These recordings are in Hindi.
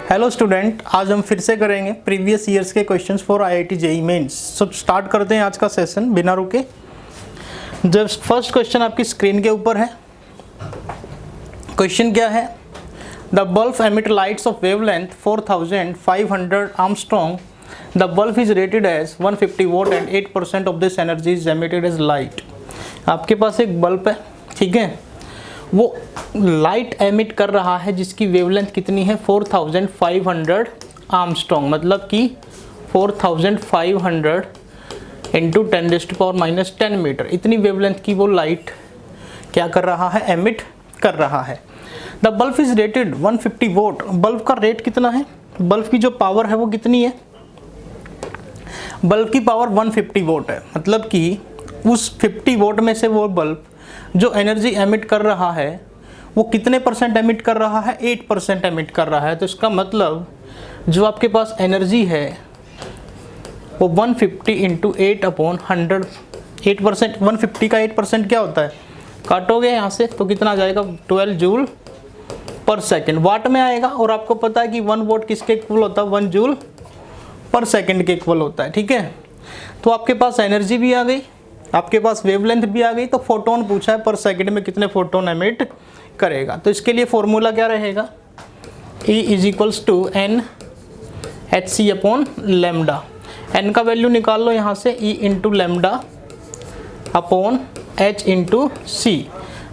हेलो स्टूडेंट, आज हम फिर से करेंगे प्रीवियस ईयर्स के questions for IIT JEE Mains. So start करते हैं आज का सेशन बिना रुके। जब फर्स्ट क्वेश्चन आपकी स्क्रीन के ऊपर है, क्वेश्चन क्या है? The bulb emit lights of wavelength 4500 angstrom. The bulb is rated as 150 watt and 8% of this energy is emitted as light. आपके पास एक बल्ब है, ठीक है, वो लाइट एमिट कर रहा है जिसकी वेवलेंथ कितनी है 4500 आर्मस्ट्रॉन्ग, मतलब कि 4500 इंटू 10⁻⁻10 मीटर, इतनी वेवलेंथ की वो लाइट क्या कर रहा है, एमिट कर रहा है। The bulb is rated 150 vote. Bulb का रेट कितना है, बल्ब की जो पावर है वो कितनी है? बल्ब की पावर 150 वोट है, मतलब कि उस 50 वोट में से वो बल्ब जो एनर्जी एमिट कर रहा है वो कितने परसेंट एमिट कर रहा है? 8% एमिट कर रहा है। तो इसका मतलब जो आपके पास एनर्जी है वो 150 इंटू 8/100, 8%। 150 का 8% क्या होता है, काटोगे यहाँ से तो कितना आ जाएगा? 12 जूल पर सेकेंड, वाट में आएगा। और आपको पता है कि 1 वोट किसके इक्वल होता है? 1 जूल पर सेकेंड के इक्वल होता है, ठीक है। तो आपके पास एनर्जी भी आ गई, आपके पास वेवलेंथ भी आ गई, तो फोटोन पूछा है पर सेकंड में कितने फोटोन एमिट करेगा। तो इसके लिए फॉर्मूला क्या रहेगा? E = NhC/λ। n का वैल्यू निकाल लो यहाँ से, E × λ/H/c।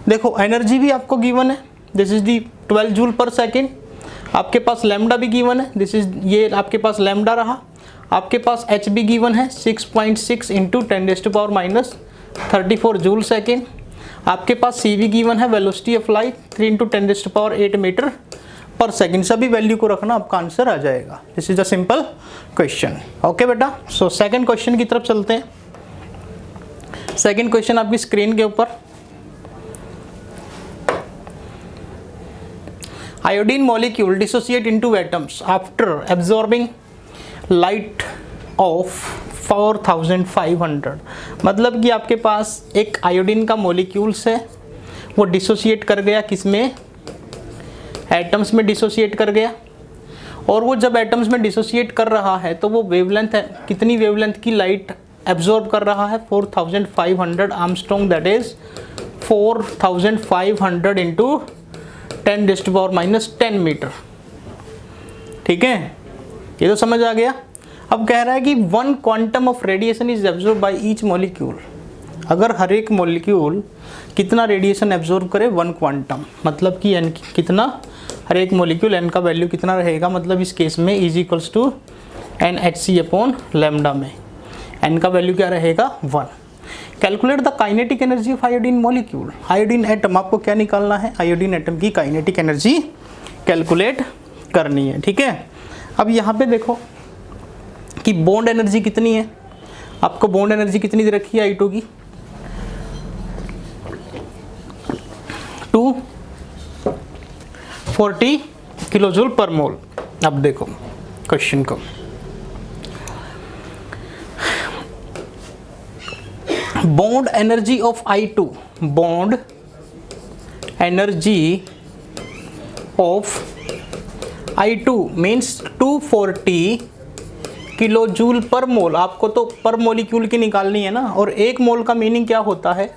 देखो एनर्जी भी आपको गिवन है, दिस इज दी 12 जूल पर सेकेंड। आपके पास लैम्डा भी गिवन है, दिस इज ये आपके पास लैम्डा रहा। आपके पास H भी गिवन है 6.6 इंटू 10⁻34 जूल सेकेंड। आपके पास C भी गिवन है, velocity of light 3 into 10⁸ metre per second. सभी वैल्यू को रखना, आपका आंसर आ जाएगा। This is a simple question. Okay बेटा, सो सेकंड क्वेश्चन की तरफ चलते हैं। सेकंड क्वेश्चन आपकी स्क्रीन के ऊपर। Iodine molecule dissociate into atoms after absorbing light of 4500। मतलब कि आपके पास एक आयोडीन का मॉलिक्यूल्स है, वो डिसोसिएट कर गया, किसमें? एटम्स में डिसोसिएट कर गया। और वो जब एटम्स में डिसोसिएट कर रहा है तो वो वेवलेंथ है, कितनी वेवलेंथ की लाइट एब्जॉर्ब कर रहा है? 4500 angstrom, that is 4500 into 10⁻⁻10 metre, ठीक है। ये तो समझ आ गया। अब कह रहा है कि 1 quantum of radiation is absorb by each molecule. अगर हर एक मॉलिक्यूल कितना रेडिएशन एब्जॉर्ब करे? 1 क्वांटम, मतलब कि n कितना, हर एक मॉलिक्यूल n का वैल्यू कितना रहेगा? मतलब इस केस में E = NhC/λ में n का वैल्यू क्या रहेगा? 1। Calculate the kinetic energy of iodine molecule. Iodine atom, आपको क्या निकालना है? आयोडीन एटम की काइनेटिक एनर्जी कैलकुलेट करनी है, ठीक है। अब यहाँ पे देखो कि बॉन्ड एनर्जी कितनी है, आपको बॉन्ड एनर्जी कितनी दे रखी है I2 की? 240 किलोजूल पर मोल। अब देखो क्वेश्चन को, bond energy of I2, bond energy of I2 means 240 kilo joule per mole. आपको तो पर मॉलिक्यूल की निकालनी है ना, और एक मोल का मीनिंग क्या होता है?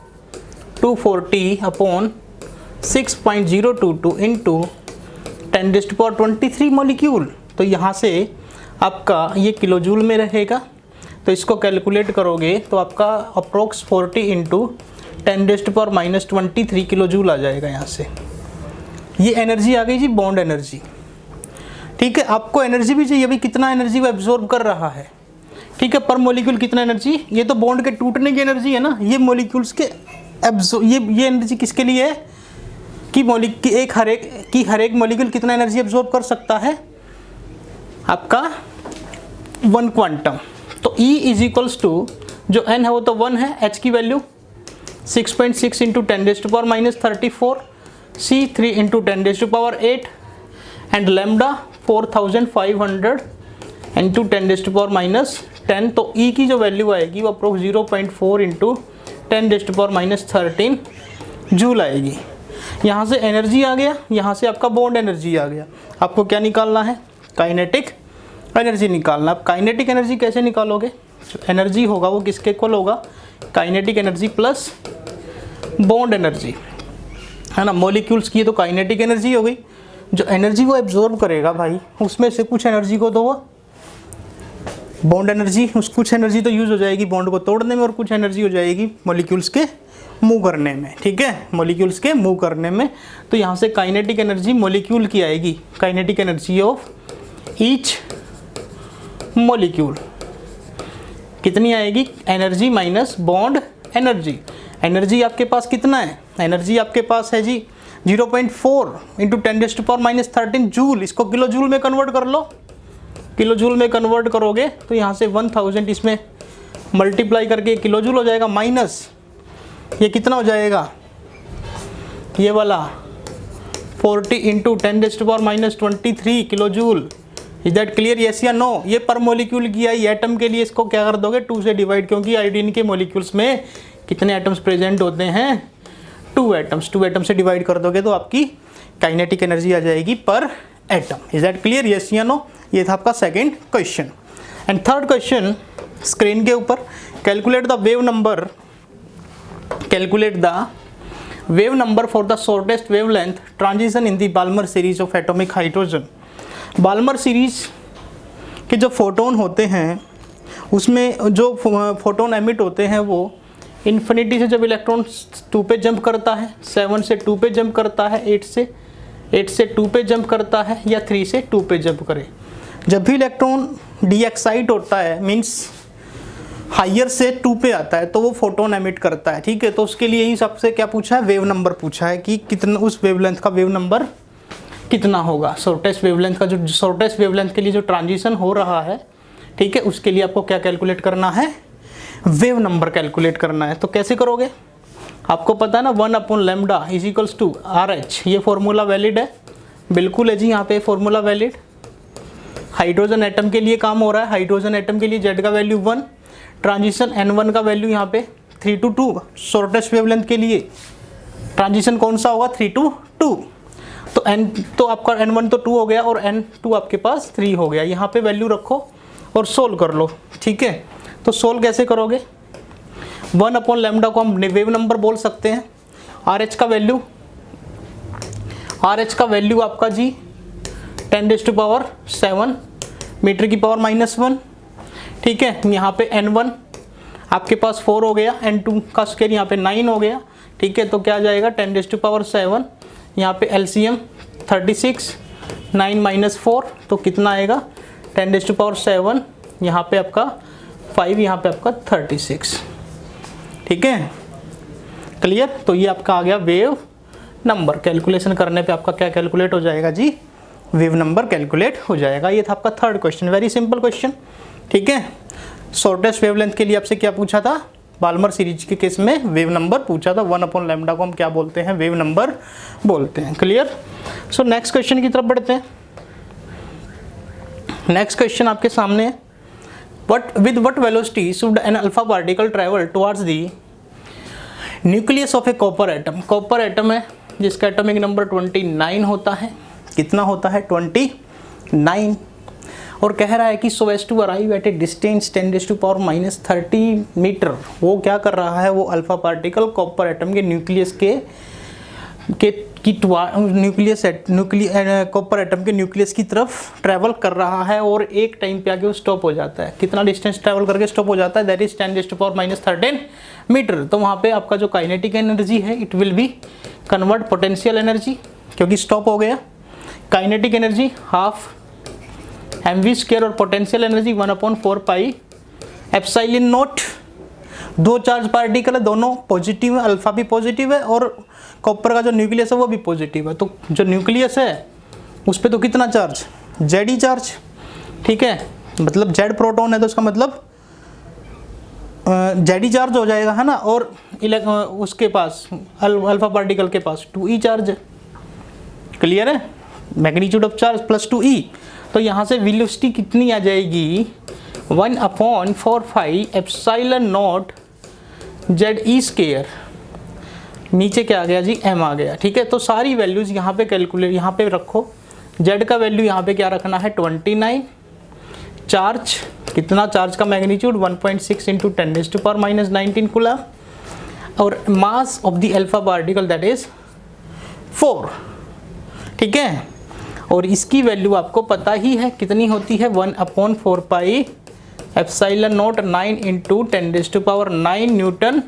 240/6.022 इंटू 10⁻23 मॉलिक्यूल। तो यहाँ से आपका ये किलो जूल में रहेगा, तो इसको कैलकुलेट करोगे तो आपका अप्रोक्स 40 इंटू 10⁻23 किलो जूल आ जाएगा। यहाँ से ये एनर्जी आ गई जी, बॉन्ड एनर्जी, ठीक है। आपको एनर्जी भी चाहिए, अभी कितना एनर्जी वो एब्जॉर्ब कर रहा है, ठीक है, पर मॉलिक्यूल कितना एनर्जी? ये तो बॉन्ड के टूटने की एनर्जी है ना, ये मॉलिक्यूल्स के ये एनर्जी किसके लिए है कि हर एक मॉलिक्यूल कितना एनर्जी एब्जॉर्ब कर सकता है? आपका 1 क्वांटम। तो E = जो n है वो तो 1 है, h की value 6.6 into 10⁻34, C 3 into 10⁸, and lambda 4500 into 10⁻10। तो E की जो वैल्यू आएगी वो अप्रोक्स 0.4 इंटू 10⁻13 जूल आएगी। यहाँ से एनर्जी आ गया, यहाँ से आपका बॉन्ड एनर्जी आ गया। आपको क्या निकालना है? काइनेटिक एनर्जी निकालना। अब काइनेटिक एनर्जी कैसे निकालोगे? जो एनर्जी होगा वो किसके इक्वल होगा? Kinetic energy plus bond energy, है ना। मॉलिक्यूल्स की तो काइनेटिक एनर्जी हो गई, जो एनर्जी वो एब्जॉर्ब करेगा भाई उसमें से कुछ एनर्जी को तो वो बॉन्ड एनर्जी, उस कुछ एनर्जी तो यूज़ हो जाएगी बॉन्ड को तोड़ने में और कुछ एनर्जी हो जाएगी मॉलिक्यूल्स के मूव करने में, ठीक है, मॉलिक्यूल्स के मूव करने में। तो यहाँ से काइनेटिक एनर्जी मॉलिक्यूल की आएगी, kinetic energy of each molecule कितनी आएगी? Energy minus bond energy. Energy आपके पास कितना है? एनर्जी आपके पास है जी 0.4 इंटू 10⁻⁻13 जूल। इसको किलो जूल में कन्वर्ट कर लो, किलो जूल में कन्वर्ट करोगे तो यहाँ से 1000 इसमें मल्टीप्लाई करके किलो जूल हो जाएगा, माइनस ये कितना हो जाएगा? ये वाला 40 into 10⁻23 kilo joule. Is that clear? Yes या नो? ये पर मॉलिक्यूल की आई। एटम के लिए इसको क्या कर दोगे? 2 से डिवाइड, क्योंकि आयोडीन के मॉलिक्यूल्स में कितने एटम्स प्रेजेंट होते हैं? 2 एटम्स। 2 एटम से डिवाइड कर दोगे तो आपकी काइनेटिक एनर्जी आ जाएगी पर atom. Is that clear? Yes या नो? ये था आपका second question. And third question screen के ऊपर, calculate the wave number, calculate the wave number for the shortest wavelength transition in the Balmer series of atomic hydrogen. Balmer series के जो फोटोन होते हैं उसमें जो फोटोन एमिट होते हैं वो इन्फिनिटी से जब इलेक्ट्रॉन 2 पे जंप करता है, 7 से 2 पे जंप करता है, 8 से 2 पे जंप करता है, या 3 से 2 पे जंप करे। जब भी इलेक्ट्रॉन डीएक्साइट होता है, मीन्स हायर से 2 पे आता है, तो वो फोटोन एमिट करता है, ठीक है। तो उसके लिए ही सबसे क्या पूछा है? वेव नंबर पूछा है कि कितना, उस वेवलेंथ का वेव नंबर कितना होगा। शॉर्टेस्ट वेवलेंथ का, जो शॉर्टेस्ट वेवलेंथ के लिए जो ट्रांजिशन हो रहा है, ठीक है, उसके लिए आपको क्या कैलकुलेट करना है? वेव नंबर कैलकुलेट करना है। तो कैसे करोगे? आपको पता है ना 1/λ इज इक्वल्स टू RH। ये फॉर्मूला वैलिड है, बिल्कुल है जी, यहाँ पे फॉर्मूला वैलिड। हाइड्रोजन एटम के लिए काम हो रहा है। हाइड्रोजन एटम के लिए Z का वैल्यू 1, ट्रांजिशन N1 का वैल्यू यहाँ पे 3 to 2। शॉर्टेस्ट वेवलेंथ के लिए ट्रांजिशन कौन सा होगा? 3 to 2। तो तो आपका N1 तो 2 हो गया और N2 आपके पास 3 हो गया। यहाँ पे वैल्यू रखो और सोल्व कर लो, ठीक है। तो सोल्व कैसे करोगे? 1/λ को हम वेव नंबर बोल सकते हैं। RH का वैल्यू आपका जी 10⁻⁷ मीटर की पावर -1, ठीक है। यहाँ पे N1 आपके पास 4 हो गया, N2 का स्केल यहाँ पे 9 हो गया, ठीक है। तो क्या आ जाएगा? 10⁻⁷, यहाँ पे LCM 36, 9 - 4 तो कितना आएगा? 10⁻⁷, यहाँ पे आपका 5, यहाँ पे आपका 36, ठीक है, क्लियर। तो ये आपका आ गया वेव नंबर। कैलकुलेशन करने पे आपका क्या कैलकुलेट हो जाएगा जी? वेव नंबर कैलकुलेट हो जाएगा। ये था आपका third question, very simple question, ठीक है। शॉर्टेस्ट वेवलेंथ के लिए आपसे क्या पूछा था? बाल्मर सीरीज के केस में वेव नंबर पूछा था। 1/λ को हम क्या बोलते हैं? वेव नंबर बोलते हैं, क्लियर। सो नेक्स्ट क्वेश्चन की तरफ बढ़ते हैं। नेक्स्ट क्वेश्चन आपके सामने है, with what velocity should an alpha particle travel towards the nucleus of a copper atom? Copper atom है जिसका एटॉमिक नंबर 29 होता है। कितना होता है? 29। और कह रहा है कि so as to arrive at a distance 10⁻⁻30 metre. वो क्या कर रहा है? वो अल्फा पार्टिकल कॉपर एटम के न्यूक्लियस कॉपर एटम के न्यूक्लियस की तरफ ट्रैवल कर रहा है और एक टाइम पे आके वो स्टॉप हो जाता है। कितना डिस्टेंस ट्रैवल करके स्टॉप हो जाता है? That is 10⁻⁻13 metre. तो वहाँ पे आपका जो काइनेटिक एनर्जी है it will be convert potential energy, क्योंकि स्टॉप हो गया। काइनेटिक एनर्जी ½ mv² और पोटेंशियल एनर्जी 1/4πε0। 2 चार्ज पार्टिकल है, दोनों पॉजिटिव है, अल्फा भी पॉजिटिव है और कॉपर का जो न्यूक्लियस है वो भी पॉजिटिव है। तो जो न्यूक्लियस है उस पर तो कितना चार्ज? जेड ही चार्ज, ठीक है। मतलब जेड प्रोटॉन है तो उसका मतलब जेड ही चार्ज हो जाएगा, है ना। और उसके पास अल्फा पार्टिकल के पास 2e चार्ज है, क्लियर है। Magnitude of charge +2e। तो यहाँ से वेलोसिटी कितनी आ जाएगी? 1/4πε0 ZE²। नीचे क्या आ गया जी? m आ गया, ठीक है। तो सारी वैल्यूज़ यहाँ पे कैलकुलेट, यहाँ पे रखो, जेड का वैल्यू यहाँ पे क्या रखना है 29, चार्ज कितना, चार्ज का मैग्नीट्यूड 1.6 इंटू 10⁻⁻19 कूलम, और mass of the alpha particle that is 4, ठीक है। और इसकी वैल्यू आपको पता ही है कितनी होती है, 1/4 pi epsilon naught 9 into 10⁻9 newton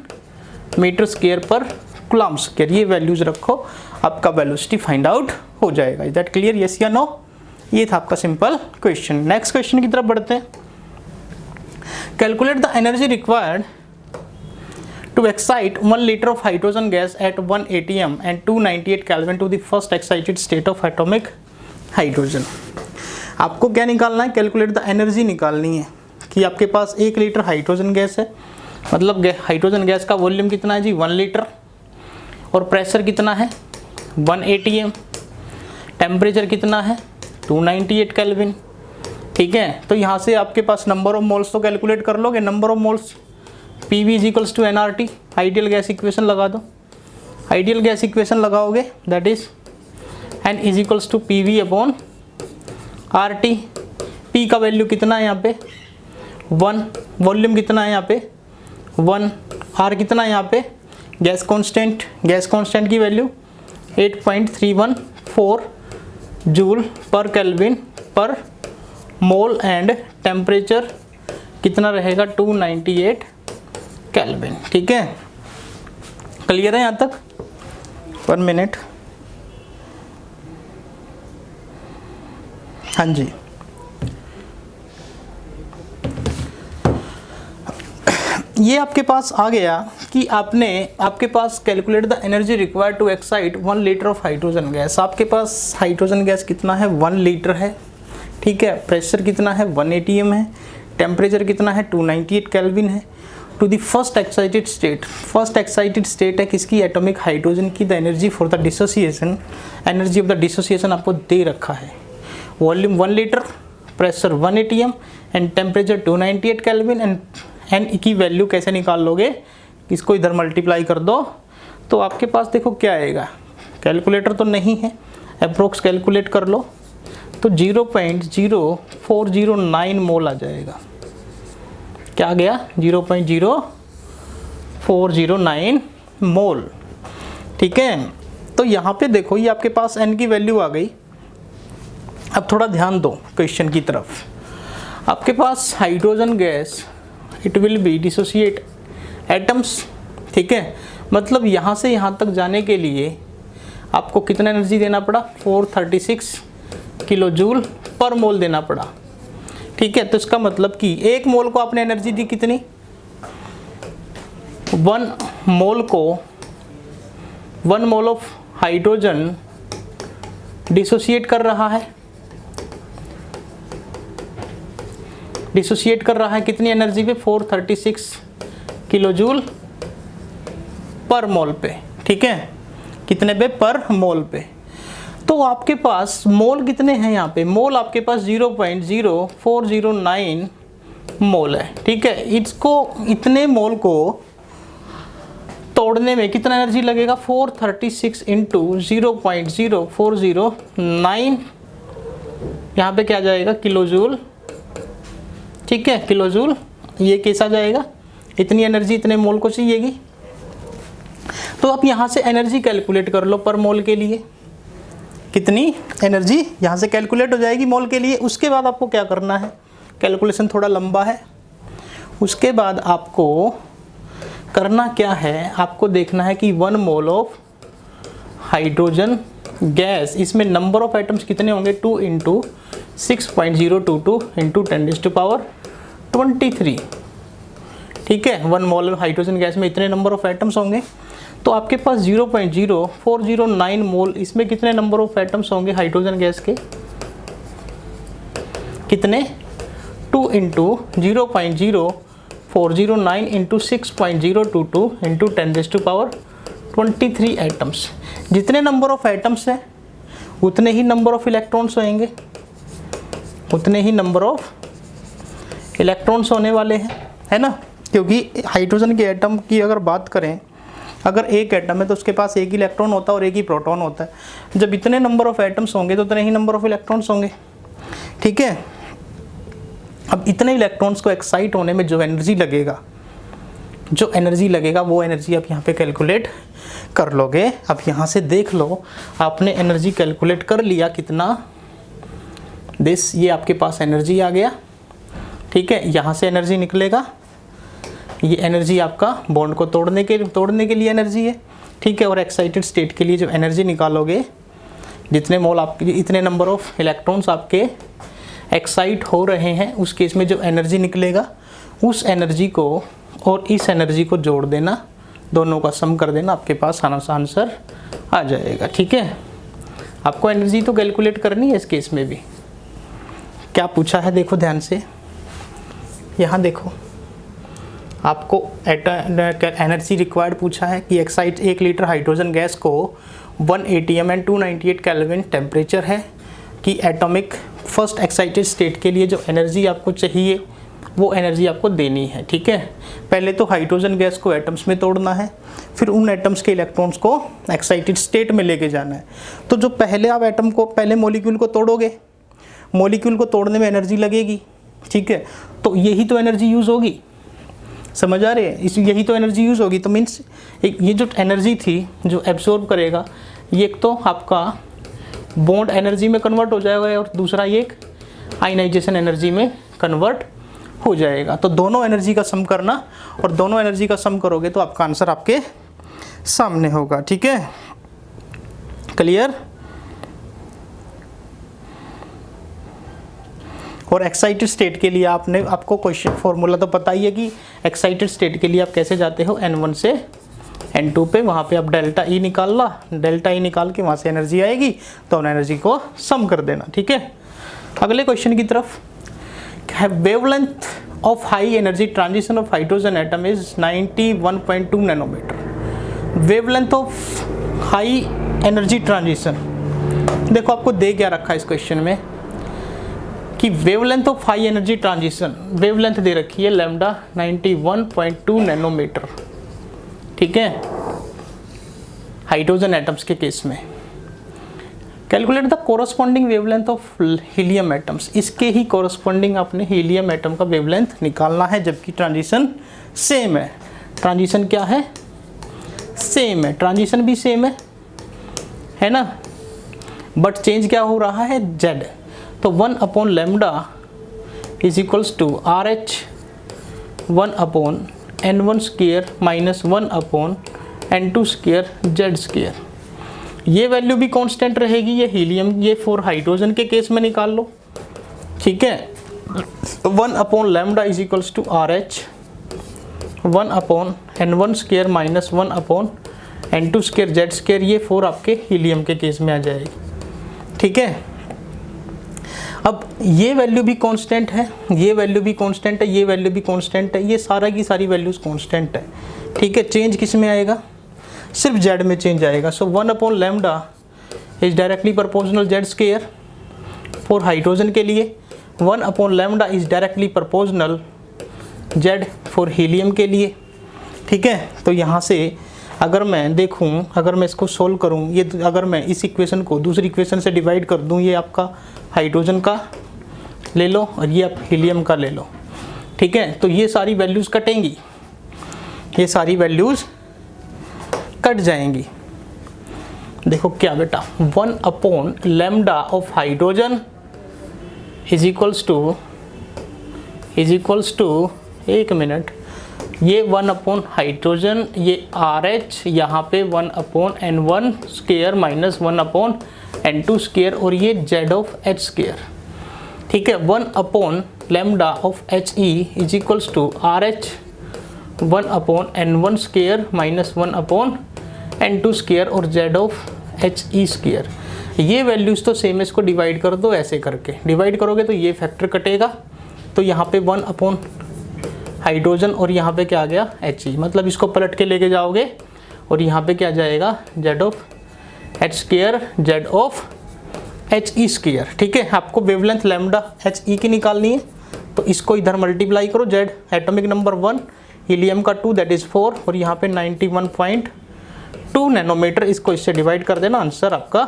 metre square per coulomb square. ये वैल्यूज रखो, आपका वेलोसिटी फाइंड आउट हो जाएगा। इज दैट क्लियर, यस या नो? ये था आपका सिंपल क्वेश्चन। नेक्स्ट क्वेश्चन की तरफ बढ़ते हैं। Calculate the energy required to excite 1 liter of hydrogen gas at 1 atm and 298 Kelvin to the first excited state of atomic hydrogen। आपको क्या निकालना है, कैलकुलेट द एनर्जी निकालनी है कि आपके पास 1 लीटर हाइड्रोजन गैस है, मतलब हाइड्रोजन गैस का वॉल्यूम कितना है जी 1 लीटर, और प्रेशर कितना है 1 atm, टेम्परेचर कितना है 298 केल्विन, ठीक है। तो यहाँ से आपके पास नंबर ऑफ मोल्स तो कैलकुलेट कर लोगे, number of moles PV = nRT, ideal gas equation लगा दो। आइडियल गैस इक्वेशन लगाओगे that is N = PV/RT। P का वैल्यू कितना है यहाँ पे 1, वॉल्यूम कितना है यहाँ पे 1, R कितना है यहाँ पे गैस कांस्टेंट की वैल्यू 8.314 जूल पर केल्विन पर मोल, एंड टेम्परेचर कितना रहेगा 298 केल्विन, ठीक है। क्लियर है यहाँ तक? 1 मिनट, हाँ जी। ये आपके पास आ गया कि आपके पास calculate the energy required to excite 1 litre of hydrogen gas. आपके पास हाइड्रोजन गैस कितना है 1 लीटर है, ठीक है। प्रेशर कितना है 1 atm है, टेम्परेचर कितना है 298 केल्विन है। To the first excited state है किसकी, एटॉमिक हाइड्रोजन की। The energy for the dissociation, energy of the dissociation आपको दे रखा है। Volume 1 litre, pressure 1 atm and temperature 298 kelvin. And n की वैल्यू कैसे निकाल लोगे, इसको इधर मल्टीप्लाई कर दो तो आपके पास देखो क्या आएगा। कैलकुलेटर तो नहीं है, अप्रोक्स कैलकुलेट कर लो तो 0.0409 मोल आ जाएगा। क्या आ गया 0.0409 मोल, ठीक है। तो यहाँ पे देखो ये आपके पास n की वैल्यू आ गई। अब थोड़ा ध्यान दो क्वेश्चन की तरफ। आपके पास hydrogen gas it will be dissociate atoms, ठीक है। मतलब यहाँ से यहाँ तक जाने के लिए आपको कितना एनर्जी देना पड़ा 436 किलो जूल पर मोल देना पड़ा, ठीक है। तो इसका मतलब कि 1 मोल को आपने एनर्जी दी कितनी, 1 मोल ऑफ हाइड्रोजन डिसोसिएट कर रहा है कितनी एनर्जी पे 436 किलो जूल पर मोल पे, ठीक है। कितने पे पर मोल पे। तो आपके पास मोल कितने हैं यहाँ पे, मोल आपके पास 0.0409 मोल है, ठीक है। इसको इतने मोल को तोड़ने में कितना एनर्जी लगेगा 436 इंटू 0.0409, यहाँ पे क्या जाएगा किलो जूल, ठीक है। किलो जूल ये कैसा जाएगा, इतनी एनर्जी इतने मोल को चाहिएगी। तो आप यहाँ से एनर्जी कैलकुलेट कर लो पर मोल के लिए, कितनी एनर्जी यहाँ से कैलकुलेट हो जाएगी मोल के लिए। उसके बाद आपको क्या करना है, कैलकुलेशन थोड़ा लंबा है। उसके बाद आपको करना क्या है, आपको देखना है कि 1 मोल ऑफ हाइड्रोजन गैस, इसमें नंबर ऑफ एटम्स कितने होंगे 2 इंटू 6.022 इंटू 10⁻23, ठीक है। 1 मोल हाइड्रोजन गैस में इतने नंबर ऑफ एटम्स होंगे। तो आपके पास 0.0409 मोल, इसमें कितने नंबर ऑफ एटम्स होंगे हाइड्रोजन गैस के, कितने 2 इंटू 0.0409 इंटू 6.022 इंटू 10⁻23 एटम्स। जितने नंबर ऑफ एटम्स हैं उतने ही नंबर ऑफ इलेक्ट्रॉन्स होंगे, उतने ही नंबर ऑफ इलेक्ट्रॉन्स होने वाले हैं, है ना। क्योंकि हाइड्रोजन के एटम की अगर बात करें अगर एक एटम है तो उसके पास एक ही इलेक्ट्रॉन होता है और एक ही प्रोटॉन होता है। जब इतने नंबर ऑफ एटम्स होंगे तो उतने ही नंबर ऑफ इलेक्ट्रॉन्स होंगे, ठीक है। अब इतने इलेक्ट्रॉन्स को एक्साइट होने में जो एनर्जी लगेगा वो एनर्जी आप यहाँ पे कैलकुलेट कर लोगे। अब यहाँ से देख लो, आपने एनर्जी कैलकुलेट कर लिया कितना, दिस, ये आपके पास एनर्जी आ गया, ठीक है। यहाँ से एनर्जी निकलेगा, ये एनर्जी आपका बॉन्ड को तोड़ने के लिए एनर्जी है, ठीक है। और एक्साइटेड स्टेट के लिए जो एनर्जी निकालोगे, जितने मोल आपके, इतने नंबर ऑफ इलेक्ट्रॉन्स आपके एक्साइट हो रहे हैं, उस केस में जो एनर्जी निकलेगा उस एनर्जी को और इस एनर्जी को जोड़ देना, दोनों का सम कर देना, आपके पास आंसर आ जाएगा, ठीक है। आपको एनर्जी तो कैलकुलेट करनी है इस केस में भी। क्या पूछा है देखो ध्यान से, यहाँ देखो, आपको एनर्जी रिक्वायर्ड पूछा है कि एक्साइट 1 लीटर हाइड्रोजन गैस को 1 atm एंड 298 केल्विन टेम्परेचर है कि एटॉमिक फर्स्ट एक्साइटेड स्टेट के लिए जो एनर्जी आपको चाहिए वो एनर्जी आपको देनी है, ठीक है। पहले तो हाइड्रोजन गैस को एटम्स में तोड़ना है, फिर उन एटम्स के इलेक्ट्रॉन्स को एक्साइटेड स्टेट में लेके जाना है। तो जो पहले आप पहले मॉलिक्यूल को तोड़ोगे, मॉलिक्यूल को तोड़ने में एनर्जी लगेगी, ठीक है। तो यही तो एनर्जी यूज़ होगी, समझ आ रहे हैं, यही तो एनर्जी यूज़ होगी। तो मीन्स ये जो एनर्जी थी जो एब्जॉर्ब करेगा, ये एक तो आपका बॉन्ड एनर्जी में कन्वर्ट हो जाएगा और दूसरा ये एक आयनाइजेशन एनर्जी में कन्वर्ट हो जाएगा। तो दोनों एनर्जी का सम करना, और दोनों एनर्जी का सम करोगे तो आपका आंसर आपके सामने होगा, ठीक है। क्लियर। और एक्साइटेड स्टेट के लिए आपको क्वेश्चन फॉर्मूला तो पता ही है कि एक्साइटेड स्टेट के लिए आप कैसे जाते हो, n1 से n2 पे, वहाँ पे आप डेल्टा ई निकाल के वहाँ से एनर्जी आएगी, तो उन एनर्जी को सम कर देना, ठीक है। अगले क्वेश्चन की तरफ, wavelength of high energy transition of hydrogen atom is 91.2 nanometre. Wavelength of high energy transition, देखो आपको दे क्या रखा है इस क्वेश्चन में कि wavelength of high energy transition, wavelength दे रखी है लैम्डा 91.2 नैनोमीटर, ठीक है, हाइड्रोजन एटम्स के केस में। Calculate the corresponding wavelength of helium atoms, इसके ही कोरस्पॉन्डिंग आपने हीलियम एटम का वेवलेंथ निकालना है, जबकि ट्रांजिशन सेम है। ट्रांजिशन क्या है, सेम है, ट्रांजिशन भी सेम है ना, बट चेंज क्या हो रहा है, जेड। तो 1 upon lambda is equals to RH 1 upon N1 square minus 1 upon N2 square Z square. ये वैल्यू भी कांस्टेंट रहेगी, ये हीलियम, ये फॉर हाइड्रोजन के केस में निकाल लो, ठीक है। 1 upon lambda is equals to RH 1 upon N1 square minus 1 upon N2 square Z square, ये फॉर आपके हीलियम के केस में आ जाएगी, ठीक है। अब ये वैल्यू भी कांस्टेंट है, ये वैल्यू भी कांस्टेंट है, ये वैल्यू भी कांस्टेंट है, ये सारा की सारी वैल्यूज कांस्टेंट है, ठीक है। चेंज किस में आएगा, सिर्फ जेड में चेंज आएगा। सो 1 upon lambda is directly proportional Z square for hydrogen के लिए, 1 upon lambda is directly proportional Z for helium के लिए, ठीक है। तो यहाँ से अगर मैं देखूँ, अगर मैं इसको सोल्व करूँ, ये अगर मैं इस इक्वेशन को दूसरी इक्वेशन से डिवाइड कर दूँ, ये आपका हाइड्रोजन का ले लो और ये आप हीलियम का ले लो, ठीक है। तो ये सारी वैल्यूज़ कटेंगी, ये सारी वैल्यूज़ कट जाएंगी। देखो क्या बेटा, 1 upon lambda of hydrogen is equals to एक मिनट, ये 1 अपॉन हाइड्रोजन, ये RH, यहाँ पे 1 upon N1 square minus 1 upon N2 square, और ये Z ऑफ H स्क्वायर, ठीक है। 1 upon lambda of HE is equals to RH 1 upon N1 square minus 1 upon N2 square और Z ऑफ HE स्क्वायर। ये वैल्यूज़ तो सेम है, इसको डिवाइड कर दो, ऐसे करके डिवाइड करोगे तो ये फैक्टर कटेगा, तो यहाँ पे 1 अपॉन हाइड्रोजन और यहाँ पे क्या आ गया HE, मतलब इसको पलट के लेके जाओगे और यहाँ पे क्या जाएगा Z of H square Z of HE square, ठीक है। आपको वेवलेंथ लैम्डा HE की निकालनी है, तो इसको इधर मल्टीप्लाई करो, Z एटॉमिक नंबर 1, हीलियम का 2 दैट इज़ 4, और यहाँ पे 91.2 2 नैनोमीटर, इसको इससे डिवाइड कर देना, आंसर आपका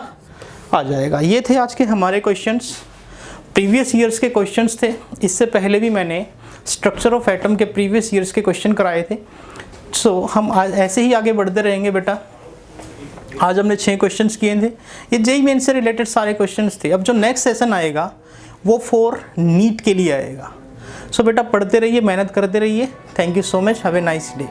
आ जाएगा। ये थे आज के हमारे क्वेश्चंस, प्रीवियस ईयर्स के क्वेश्चंस थे। इससे पहले भी मैंने स्ट्रक्चर ऑफ एटम के प्रीवियस ईयर्स के क्वेश्चन कराए थे। सो हम ऐसे ही आगे बढ़ते रहेंगे बेटा। आज हमने 6 क्वेश्चंस किए थे, ये जेईई मेन से रिलेटेड सारे क्वेश्चंस थे। अब जो नेक्स्ट सेशन आएगा वो फॉर नीट के लिए आएगा। सो बेटा पढ़ते रहिए, मेहनत करते रहिए। Thank you so much, have a nice day.